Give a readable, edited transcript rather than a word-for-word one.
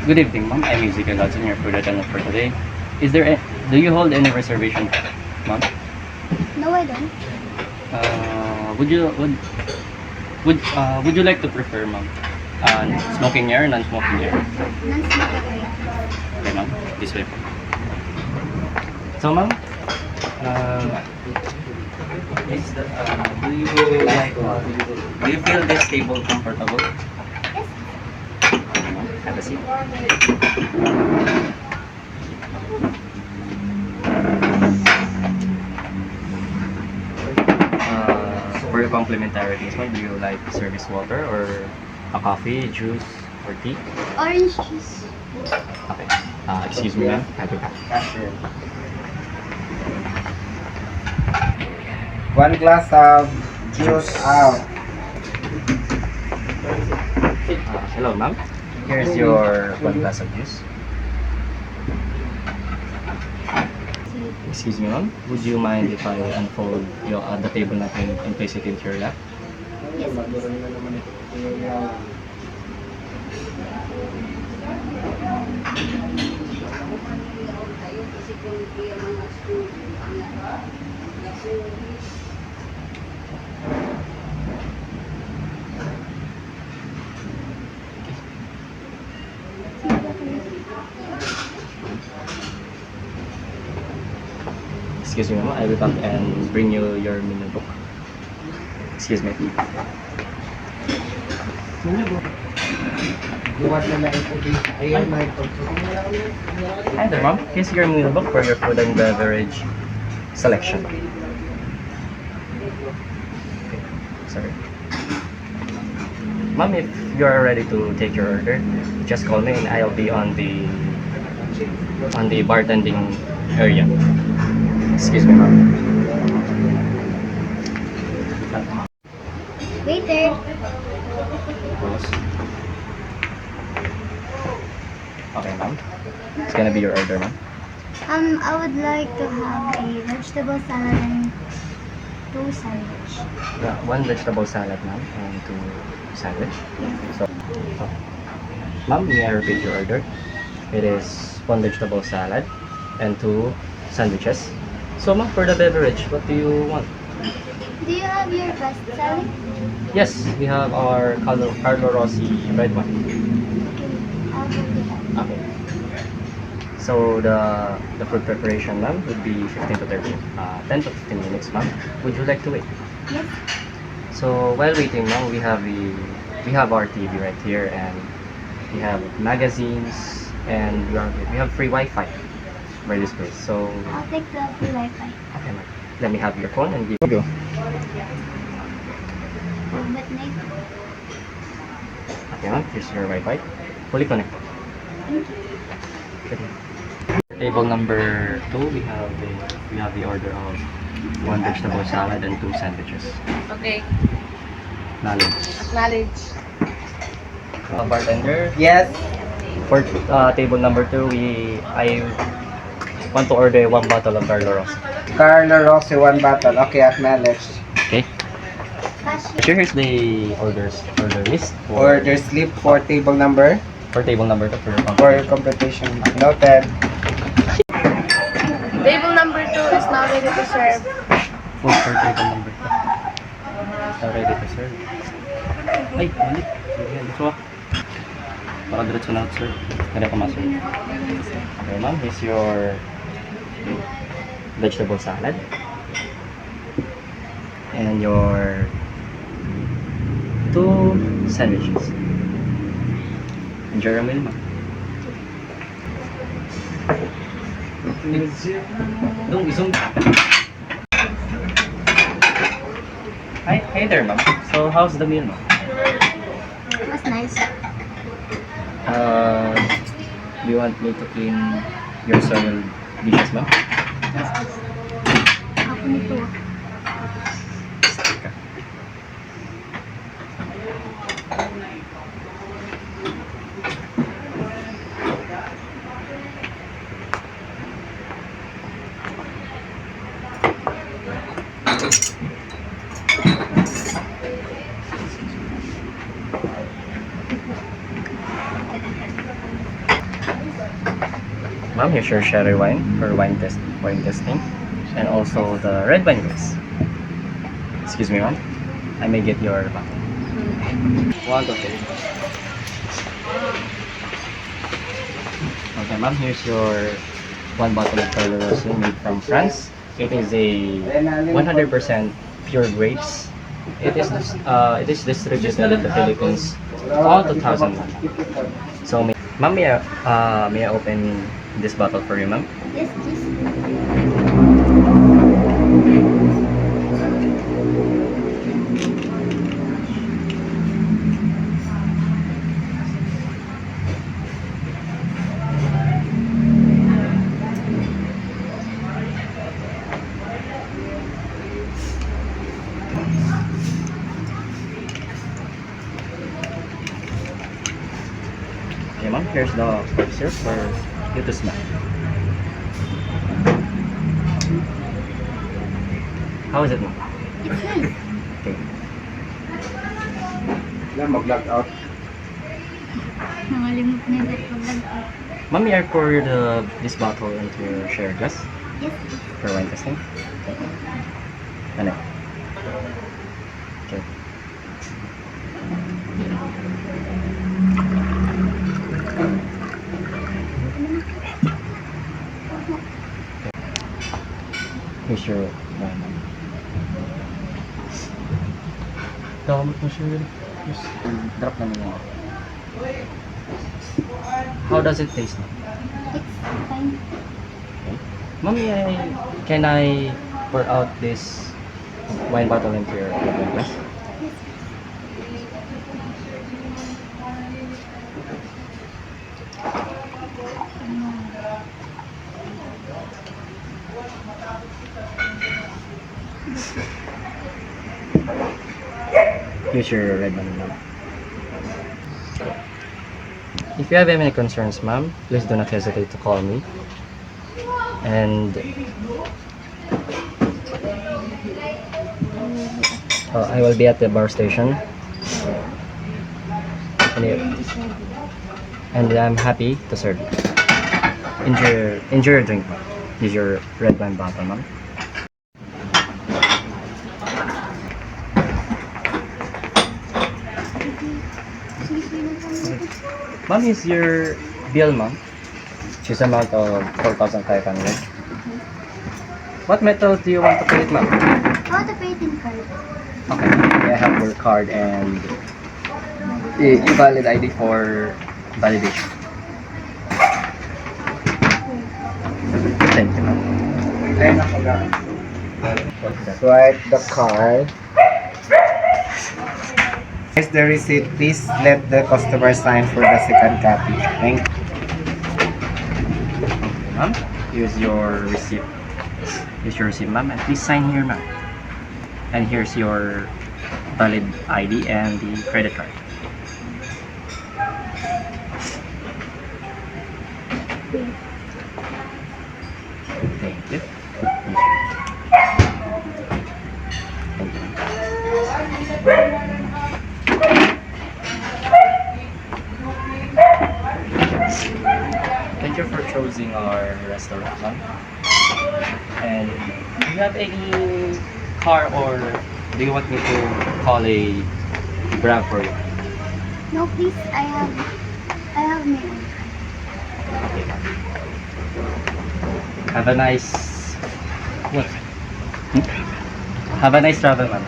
Good evening, ma'am. I'm Ezekiel Hudson, your food attendant for today. Do you hold any reservation, ma'am? No, I don't. Would you like to prefer, ma'am? Smoking air, non-smoking air? Non-smoker. Okay, ma'am. This way po. So, ma'am, do you feel this table comfortable? Yes. Okay, ma'am. Have a seat. For your complementarities, ma'am, do you like service water or a coffee, juice, or tea? Orange juice. Okay. Excuse me, ma'am. Have a One glass of juice out. Hello, ma'am. Here's your one glass of juice. Excuse me, ma'am. Would you mind if I unfold the table natin and place it into your lap? Yes, please. Excuse me, ma'am. I will come and bring you your menu book. Excuse me. Hi there, ma'am. Here's your menu book for your food and beverage selection. Okay, sorry. Ma'am, if you're ready to take your order, just call me and I'll be on the bartending area. Excuse me, ma'am. Waiter. Okay, ma'am. It's gonna be your order, ma'am. I would like to have a vegetable salad and 2 sandwich. Yeah, one vegetable salad, ma'am, and 2 sandwich. Yes. So, ma'am, may I repeat your order? It is 1 vegetable salad and 2 sandwiches. So, ma'am, for the beverage, what do you want? Do you have your best selling? Yes, we have our Carlo Rossi red one. Okay, I'll go with that. Okay. So the food preparation, ma'am, would be 15 to 30, 10 to 15 minutes, ma'am. Would you like to wait? Yes. So while waiting, ma'am, we have our TV right here, and we have magazines, and we have free Wi-Fi for this place. So I'll take the free Wi-Fi. okay, ma'am. Let me have your phone and give. Go. But night. Okay, ma'am. Here's your Wi-Fi. Fully connected. Thank you. Okay. Table number 2, we have the order of 1 vegetable salad and 2 sandwiches. Okay, Knowledge. acknowledge. Bartender, Yes. for table number 2, I want to order 1 bottle of Carlo Rossi. Carlo Rossi, 1 bottle. Okay, acknowledged. Okay. Cashier. Here's the order list Order slip for table number for table number 2 for your computation. Noted. Table number 2 is now ready to serve. Food for table number 2. Now ready to serve. Ay, balik. Sige, dito ah. Para diretso na sir. Kaya pa masir. Okay, ma'am, here's your vegetable salad. And your 2 sandwiches. Enjoy your meal, ma'am. Dong, isang... Hi there, ma'am. So, how's the meal, ma'am? It was nice. Do you want me to clean your soiled dishes, ma'am? Ako nito. Ma'am, here's your sherry wine for wine testing, and also the red wine glass. Excuse me, ma'am. I may get your bottle. 1, 2, 3. Okay, ma'am. Here's your one bottle of Carlo Rossi made from France. It is a 100% pure grapes. It is distributed in the Philippines all 2000. So, ma'am, may I open this bottle for you, ma'am? Yes, please. Okay, ma'am. Here's the cork syrup for you to smell. How is it, ma'am? It's nice. Okay. Na mag-log out. Nangalimot na yung pag-log out. Ma'am, may I pour this bottle into your shared glass Yes, please. for wine testing? Ano? Okay. Here's your wine. Damot mo siya. Just drop naman yun. How does it taste? It's fine. Ma'am, can I pour out this wine bottle into your wine glass? Here's your red one, ma'am. If you have any concerns, ma'am, please do not hesitate to call me. And I will be at the bar station. And I'm happy to serve you. Enjoy your drink, ma'am. This is your red wine bottle, ma'am. Ma'am, is your bill, ma'am? She's amount of 4,500. What method do you want to pay it, ma'am? I want to pay it in card. Okay, I have your card and a valid ID for validation. Thank you, ma'am. Ayun ako na. Swipe the card. Here's the receipt. Please let the customer sign for the second copy. Thank you. Ma'am, here's your receipt. Here's your receipt, ma'am. And please sign here, ma'am. And here's your valid ID and the credit card. Thank you. Thank you. Thank you for choosing our restaurant, ma'am. And do you have any car, or do you want me to call a Grab for you? No, please. I have my own. Okay, ma'am. Have a nice... What? Have a nice travel, ma'am.